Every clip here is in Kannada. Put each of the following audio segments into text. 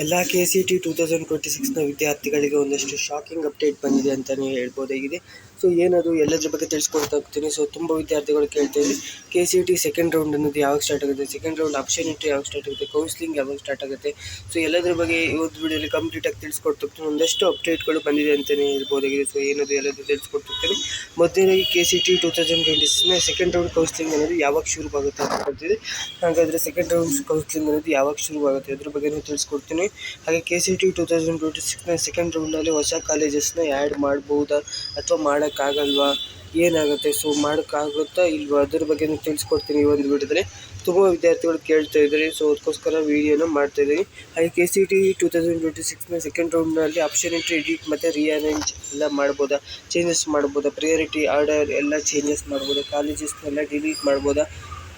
ಎಲ್ಲ KCET 2026ನ ವಿದ್ಯಾರ್ಥಿಗಳಿಗೆ ಒಂದಷ್ಟು ಶಾಕಿಂಗ್ ಅಪ್ಡೇಟ್ ಬಂದಿದೆ ಅಂತಲೇ ಹೇಳ್ಬೋದಾಗಿದೆ. ಸೊ ಏನದು ಎಲ್ಲದ್ರ ಬಗ್ಗೆ ತಿಳಿಸ್ಕೊಡ್ತಾ ಹೋಗ್ತೀನಿ. ಸೊ ತುಂಬ ವಿದ್ಯಾರ್ಥಿಗಳು ಕೇಳ್ತಾ ಇದ್ದಾರೆ KCET ಸೆಕೆಂಡ್ ರೌಂಡ್ ಅನ್ನೋದು ಯಾವಾಗ ಸ್ಟಾರ್ಟ್ ಆಗುತ್ತೆ, ಸೆಕೆಂಡ್ ರೌಂಡ್ ಆಪ್ಷನ್ ಎಂಟ್ರಿ ಯಾವಾಗ ಸ್ಟಾರ್ಟ್ ಆಗುತ್ತೆ, ಕೌನ್ಸಿಲಿಂಗ್ ಯಾವಾಗ ಸ್ಟಾರ್ಟ್ ಆಗುತ್ತೆ. ಸೊ ಎಲ್ಲದ್ರ ಬಗ್ಗೆ ಇವತ್ತು ವಿಡಿಯೋಲಿ ಕಂಪ್ಲೀಟಾಗಿ ತಿಳಿಸ್ಕೊಡ್ತಾ ಹೋಗ್ತೀನಿ. ಒಂದಷ್ಟು ಅಪ್ಡೇಟ್ಗಳು ಬಂದಿದೆ ಅಂತಲೇ ಹೇಳ್ಬೋದಾಗಿದೆ. ಸೊ ಏನದು ಎಲ್ಲದು ತಿಳಿಸ್ಕೊಡ್ತಾ ಹೋಗ್ತೀನಿ. ಮೊದಲನೇದಾಗಿ KCET 2026ನ ಸೆಕೆಂಡ್ ರೌಂಡ್ ಕೌನ್ಸಿಲಿಂಗ್ ಅನ್ನೋದು ಯಾವಾಗ ಶುರುವಾಗುತ್ತೆ ಅಂತ ಹೇಳ್ತಿದೆ. ಹಾಗಾದರೆ ಸೆಕೆಂಡ್ ರೌಂಡ್ ಕೌನ್ಸಿಲಿಂಗ್ ಅನ್ನೋದು ಯಾವಾಗ ಶುರುವಾಗುತ್ತೆ ಅದ್ರ ಬಗ್ಗೆ ತಿಳಿಸ್ಕೊಡ್ತೀನಿ. ಹಾಗೆ KCET 2026ನ ಸೆಕೆಂಡ್ ರೌಂಡ್ನಲ್ಲಿ ಹೊಸ ಕಾಲೇಜಸ್ನ ಆ್ಯಡ್ ಮಾಡ್ಬೋದಾ ಅಥವಾ ಮಾಡೋಕ್ಕಾಗಲ್ವಾ, ಏನಾಗುತ್ತೆ, ಸೊ ಮಾಡೋಕ್ಕಾಗುತ್ತಾ ಇಲ್ವಾ ಅದ್ರ ಬಗ್ಗೆ ತಿಳಿಸ್ಕೊಡ್ತೀನಿ ಈ ಒಂದು ವಿಡಿಯೋದಲ್ಲಿ. ತುಂಬ ವಿದ್ಯಾರ್ಥಿಗಳು ಕೇಳ್ತಾ ಇದ್ದಾರೆ, ಸೊ ಅದಕ್ಕೋಸ್ಕರ ವೀಡಿಯೋನ ಮಾಡ್ತಾಯಿದ್ದೀನಿ. ಹಾಗೆ KCET 2026ನ ಸೆಕೆಂಡ್ ರೌಂಡ್ನಲ್ಲಿ ಆಪ್ಷನ್ ಎಂಟ್ರಿ ಎಡಿಟ್ ಮತ್ತು ರೀಅರೇಂಜ್ ಎಲ್ಲ ಮಾಡ್ಬೋದಾ, ಚೇಂಜಸ್ ಮಾಡ್ಬೋದಾ, ಪ್ರಿಯಾರಿಟಿ ಆರ್ಡರ್ ಎಲ್ಲ ಚೇಂಜಸ್ ಮಾಡ್ಬೋದಾ, ಕಾಲೇಜಸ್ನೆಲ್ಲ ಡಿಲೀಟ್ ಮಾಡ್ಬೋದಾ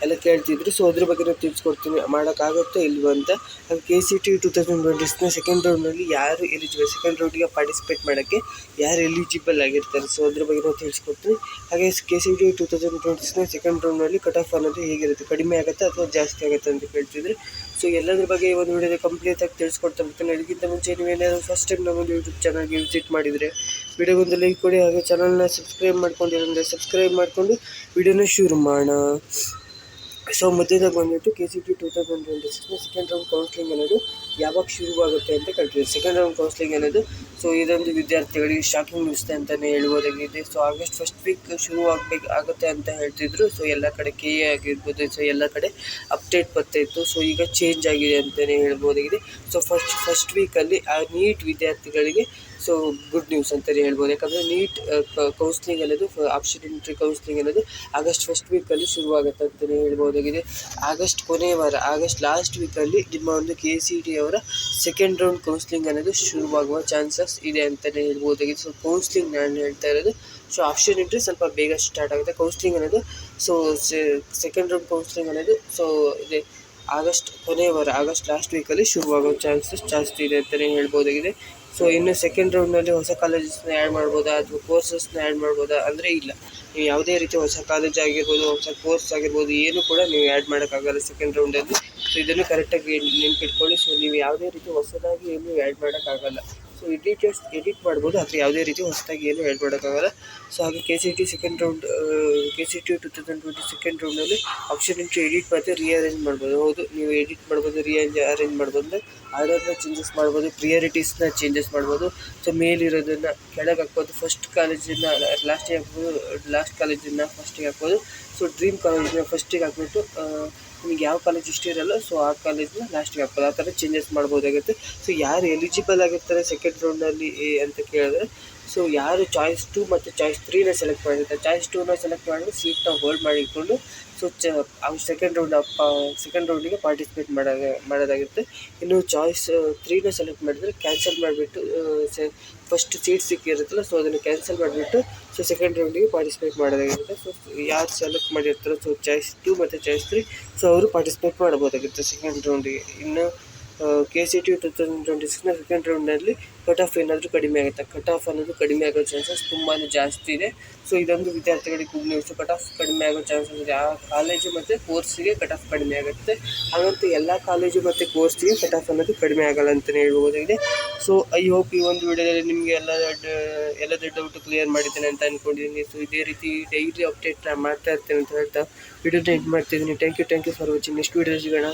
ಎಲ್ಲ ಕೇಳ್ತಿದ್ರು. ಸೊ ಅದ್ರ ಬಗ್ಗೆ ತಿಳಿಸ್ಕೊಡ್ತೀನಿ ಮಾಡೋಕ್ಕಾಗುತ್ತೋ ಇಲ್ವ ಅಂತ. ಹಾಗೆ KCET 2026ನ ಸೆಕೆಂಡ್ ರೌಂಡ್ನಲ್ಲಿ ಯಾರು ಎಲಿಜಿಬಲ್, ಸೆಕೆಂಡ್ ರೌಂಡಿಗೆ ಪಾರ್ಟಿಸಿಪೇಟ್ ಮಾಡೋಕ್ಕೆ ಯಾರು ಎಲಿಜಿಬಲ್ ಆಗಿರ್ತಾರೆ, ಸೊ ಅದ್ರ ಬಗ್ಗೆ ತಿಳಿಸ್ಕೊಡ್ತೀನಿ. ಹಾಗೆ KCET 2026ನ ಸೆಕೆಂಡ್ ರೌಂಡ್ನಲ್ಲಿ ಕಟ್ ಆಫ್ ಅನ್ನೋದು ಹೇಗಿರುತ್ತೆ, ಕಡಿಮೆ ಆಗುತ್ತೆ ಅಥವಾ ಜಾಸ್ತಿ ಆಗುತ್ತೆ ಅಂತ ಕೇಳ್ತಿದ್ರೆ. ಸೊ ಎಲ್ಲದ್ರ ಬಗ್ಗೆ ಈ ಒಂದು ವಿಡಿಯೋದಲ್ಲಿ ಕಂಪ್ಲೀಟಾಗಿ ತಿಳಿಸ್ಕೊಡ್ತಾ ಬರ್ತೀನಿ. ಅದಕ್ಕಿಂತ ಮುಂಚೆ ನೀವೇನಾದರೂ ಫಸ್ಟ್ ಟೈಮ್ ನಮ್ಮ ಯೂಟ್ಯೂಬ್ ಚಾನಲ್ಗೆ ವಿಸಿಟ್ ಮಾಡಿದರೆ ವಿಡಿಯೋಗೊಂದು ಲೈಕ್ ಕೊಡಿ. ಹಾಗೆ ಚಾನಲ್ನ ಸಬ್ಸ್ಕ್ರೈಬ್ ಮಾಡ್ಕೊಂಡಿರೋದ್ರೆ ಸಬ್ಸ್ಕ್ರೈಬ್ ಮಾಡಿಕೊಂಡು ವಿಡಿಯೋನ ಶುರು ಮಾಡೋಣ. ಸೊ ಮೊದಲನೇದಾಗಿ ಬಂದುಬಿಟ್ಟು KCET 2026ನ ಸೆಕೆಂಡ್ ರೌಂಡ್ ಕೌನ್ಸಿಲಿಂಗ್ ಅನ್ನೋದು ಯಾವಾಗ ಶುರುವಾಗುತ್ತೆ ಅಂತ ಕೇಳ್ತಿದ್ದಾರೆ. ಸೆಕೆಂಡ್ ರೌಂಡ್ ಕೌನ್ಸಿಲಿಂಗ್ ಅನ್ನೋದು ಸೊ ಇದೊಂದು ವಿದ್ಯಾರ್ಥಿಗಳಿಗೆ ಶಾಕಿಂಗ್ ನ್ಯೂಸ್ ಅಂತಲೇ ಹೇಳ್ಬೋದಾಗಿದೆ. ಸೊ ಆಗಸ್ಟ್ ಫಸ್ಟ್ ವೀಕ್ ಆಗುತ್ತೆ ಅಂತ ಹೇಳ್ತಿದ್ರು. ಸೊ ಎಲ್ಲ ಕಡೆ KA ಆಗಿರ್ಬೋದು, ಸೊ ಎಲ್ಲ ಕಡೆ ಅಪ್ಡೇಟ್ ಬರ್ತಾಯಿತ್ತು. ಸೊ ಈಗ ಚೇಂಜ್ ಆಗಿದೆ ಅಂತಲೇ ಹೇಳ್ಬೋದಾಗಿದೆ. ಸೊ ಫಸ್ಟ್ ವೀಕಲ್ಲಿ ಆ ನೀಟ್ ವಿದ್ಯಾರ್ಥಿಗಳಿಗೆ ಸೊ ಗುಡ್ ನ್ಯೂಸ್ ಅಂತಲೇ ಹೇಳ್ಬೋದು. ಯಾಕಂದರೆ ನೀಟ್ ಕೌನ್ಸಿಲಿಂಗ್ ಅನ್ನೋದು ಆಪ್ಷನ್ ಎಂಟ್ರಿ ಕೌನ್ಸಿಲಿಂಗ್ ಅನ್ನೋದು ಆಗಸ್ಟ್ ಫಸ್ಟ್ ವೀಕಲ್ಲಿ ಶುರುವಾಗುತ್ತೆ ಅಂತಲೇ ಹೇಳ್ಬೋದಾಗಿದೆ. ಆಗಸ್ಟ್ ಕೊನೆಯ ವಾರ, ಆಗಸ್ಟ್ ಲಾಸ್ಟ್ ವೀಕಲ್ಲಿ ನಿಮ್ಮ ಒಂದು KCET ಅವರ ಸೆಕೆಂಡ್ ರೌಂಡ್ ಕೌನ್ಸಿಲಿಂಗ್ ಅನ್ನೋದು ಶುರುವಾಗುವ ಚಾನ್ಸಸ್ ಇದೆ ಅಂತಲೇ ಹೇಳ್ಬೋದಾಗಿದೆ. ಸೊ ಕೌನ್ಸಿಲಿಂಗ್ ನಾನು ಹೇಳ್ತಾ ಇರೋದು, ಸೊ ಆಪ್ಷನ್ ಎಂಟ್ರಿ ಸ್ವಲ್ಪ ಬೇಗ ಸ್ಟಾರ್ಟ್ ಆಗುತ್ತೆ. ಕೌನ್ಸಿಲಿಂಗ್ ಅನ್ನೋದು ಸೊ ಸೆಕೆಂಡ್ ರೌಂಡ್ ಕೌನ್ಸಿಲಿಂಗ್ ಅನ್ನೋದು ಸೊ ಇದೆ ಆಗಸ್ಟ್ ಕೊನೆಯ ವಾರ, ಆಗಸ್ಟ್ ಲಾಸ್ಟ್ ವೀಕಲ್ಲಿ ಶುರುವಾಗೋ ಚಾನ್ಸಸ್ ಜಾಸ್ತಿ ಇದೆ ಅಂತಲೇ ಹೇಳ್ಬೋದಾಗಿದೆ. ಸೊ ಇನ್ನು ಸೆಕೆಂಡ್ ರೌಂಡ್ನಲ್ಲಿ ಹೊಸ ಕಾಲೇಜಸ್ನ ಆ್ಯಡ್ ಮಾಡ್ಬೋದಾ ಅಥವಾ ಕೋರ್ಸಸ್ನ ಆ್ಯಡ್ ಮಾಡ್ಬೋದಾ ಅಂದರೆ ಇಲ್ಲ. ನೀವು ಯಾವುದೇ ರೀತಿ ಹೊಸ ಕಾಲೇಜ್ ಆಗಿರ್ಬೋದು, ಹೊಸ ಕೋರ್ಸ್ ಆಗಿರ್ಬೋದು, ಏನು ಕೂಡ ನೀವು ಆ್ಯಡ್ ಮಾಡೋಕ್ಕಾಗಲ್ಲ ಸೆಕೆಂಡ್ ರೌಂಡಲ್ಲಿ. ಸೊ ಇದನ್ನು ಕರೆಕ್ಟಾಗಿ ನೆನ್ಪಿಟ್ಕೊಳ್ಳಿ. ಸೊ ನೀವು ಯಾವುದೇ ರೀತಿ ಹೊಸದಾಗಿ ಏನು ಆ್ಯಡ್ ಮಾಡೋಕ್ಕಾಗಲ್ಲ. ಸೊ ಎಡಿಟ್ ಮಾಡ್ಬೋದು, ಆದರೆ ಯಾವುದೇ ರೀತಿ ಹೊಸದಾಗಿ ಏನು ಆ್ಯಡ್ ಮಾಡೋಕ್ಕಾಗಲ್ಲ. ಸೊ ಹಾಗೆ KCET second round KCET 2020 second ರೌಂಡಲ್ಲಿ ಆಪ್ಷನ್ ಎಂಟ್ರಿ ಎಡಿಟ್ ಮತ್ತು ರೀಅರೇಂಜ್ ಮಾಡ್ಬೋದು. ಹೌದು, ನೀವು ಎಡಿಟ್ ಮಾಡ್ಬೋದು, ಅರೇಂಜ್ ಮಾಡ್ಬೋದು, ಆರ್ಡರ್ನ ಚೇಂಜಸ್ ಮಾಡ್ಬೋದು, ಪ್ರಿಯಾರಿಟೀಸ್ನ ಚೇಂಜಸ್ ಮಾಡ್ಬೋದು. ಸೊ ಮೇಲಿರೋದನ್ನು ಕೆಳಗೆ ಹಾಕ್ಬೋದು, ಫಸ್ಟ್ ಕಾಲೇಜನ್ನು ಲಾಸ್ಟಿಗೆ ಹಾಕ್ಬೋದು, ಲಾಸ್ಟ್ ಕಾಲೇಜನ್ನು ಫಸ್ಟಿಗೆ ಹಾಕ್ಬೋದು. ಸೊ ಡ್ರೀಮ್ ಕಾಲೇಜನ್ನ ಫಸ್ಟಿಗೆ ಹಾಕ್ಬಿಟ್ಟು ನಿಮಗೆ ಯಾವ ಕಾಲೇಜ್ ಇಷ್ಟ ಇರಲ್ಲ ಸೊ ಆ ಕಾಲೇಜನ್ನ ಲಾಸ್ಟಿಗೆ ಹಾಕ್ಬೋದು. ಆ ಥರ ಚೇಂಜಸ್ ಮಾಡ್ಬೋದಾಗುತ್ತೆ. ಸೊ ಯಾರು ಎಲಿಜಿಬಲ್ ಆಗಿರ್ತಾರೆ ಸೆಕೆಂಡ್ ರೌಂಡಲ್ಲಿ ಅಂತ ಕೇಳಿದ್ರೆ, ಸೊ ಯಾರು ಚಾಯ್ಸ್ 2 ಮತ್ತು ಚಾಯ್ಸ್ 3ನ ಸೆಲೆಕ್ಟ್ ಮಾಡಿರ್ತಾರೆ, ಚಾಯ್ಸ್ 2ನ ಸೆಲೆಕ್ಟ್ ಮಾಡಿದ್ರೆ ಸೀಟ್ನ ಹೋಲ್ಡ್ ಮಾಡಿಕೊಂಡು ಸೊ ಅವ್ರು ಸೆಕೆಂಡ್ ರೌಂಡಿಗೆ ಪಾರ್ಟಿಸಿಪೇಟ್ ಮಾಡೋದಾಗಿರುತ್ತೆ. ಇನ್ನು ಚಾಯ್ಸ್ 3ನ ಸೆಲೆಕ್ಟ್ ಮಾಡಿದರೆ ಕ್ಯಾನ್ಸಲ್ ಮಾಡಿಬಿಟ್ಟು ಫಸ್ಟ್ ಸೀಟ್ ಸಿಕ್ಕಿರುತ್ತಲ್ಲ, ಸೊ ಅದನ್ನು ಕ್ಯಾನ್ಸಲ್ ಮಾಡಿಬಿಟ್ಟು ಸೊ ಸೆಕೆಂಡ್ ರೌಂಡಿಗೆ ಪಾರ್ಟಿಸಿಪೇಟ್ ಮಾಡೋದಾಗಿರುತ್ತೆ. ಸೊ ಯಾರು ಸೆಲೆಕ್ಟ್ ಮಾಡಿರ್ತಾರೋ ಸೊ ಚಾಯ್ಸ್ 2 ಮತ್ತು ಚಾಯ್ಸ್ 3 ಸೊ ಅವರು ಪಾರ್ಟಿಸಿಪೇಟ್ ಮಾಡ್ಬೋದಾಗಿರುತ್ತೆ ಸೆಕೆಂಡ್ ರೌಂಡಿಗೆ. ಇನ್ನು KCET 2026ನ ಸೆಕೆಂಡ್ ರೌಂಡ್ನಲ್ಲಿ ಕಟ್ ಆಫ್ ಏನಾದರೂ ಕಡಿಮೆ ಆಗುತ್ತೆ. ಕಟ್ ಆಫ್ ಅನ್ನೋದು ಕಡಿಮೆ ಆಗೋ ಚಾನ್ಸಸ್ ತುಂಬಾ ಜಾಸ್ತಿ ಇದೆ. ಸೊ ಇದೊಂದು ವಿದ್ಯಾರ್ಥಿಗಳಿಗೆ ಗುಡ್ ನ್ಯೂಸ್. ಕಟ್ ಆಫ್ ಕಡಿಮೆ ಆಗೋ ಚಾನ್ಸಸ್ ಇದೆ. ಆ ಕಾಲೇಜು ಮತ್ತು ಕೋರ್ಸಿಗೆ ಕಟ್ ಆಫ್ ಕಡಿಮೆ ಆಗುತ್ತೆ. ಹಾಗಂತ ಎಲ್ಲ ಕಾಲೇಜು ಮತ್ತು ಕೋರ್ಸ್ಗೆ ಕಟ್ ಆಫ್ ಅನ್ನೋದು ಕಡಿಮೆ ಆಗಲ್ಲ ಅಂತಲೇ ಹೇಳ್ಬೋದಾಗಿದೆ. ಸೊ ಐ ಹೋಪ್ ಈ ಒಂದು ವಿಡಿಯೋದಲ್ಲಿ ನಿಮಗೆ ಎಲ್ಲದರ ಡೌಟು ಕ್ಲಿಯರ್ ಮಾಡಿದ್ದೇನೆ ಅಂತ ಅಂದ್ಕೊಂಡಿದ್ದೀನಿ. ಸೊ ಇದೇ ರೀತಿ ಡೈಲಿ ಅಪ್ಡೇಟ್ ಮಾಡ್ತಾ ಇರ್ತೇನೆ ಅಂತ ಹೇಳ್ತಾ ವಿಡಿಯೋನ ಎಂಡ್ ಮಾಡ್ತಿದ್ದೀನಿ. Thank you for watching. Next video ಸಿಗೋಣ.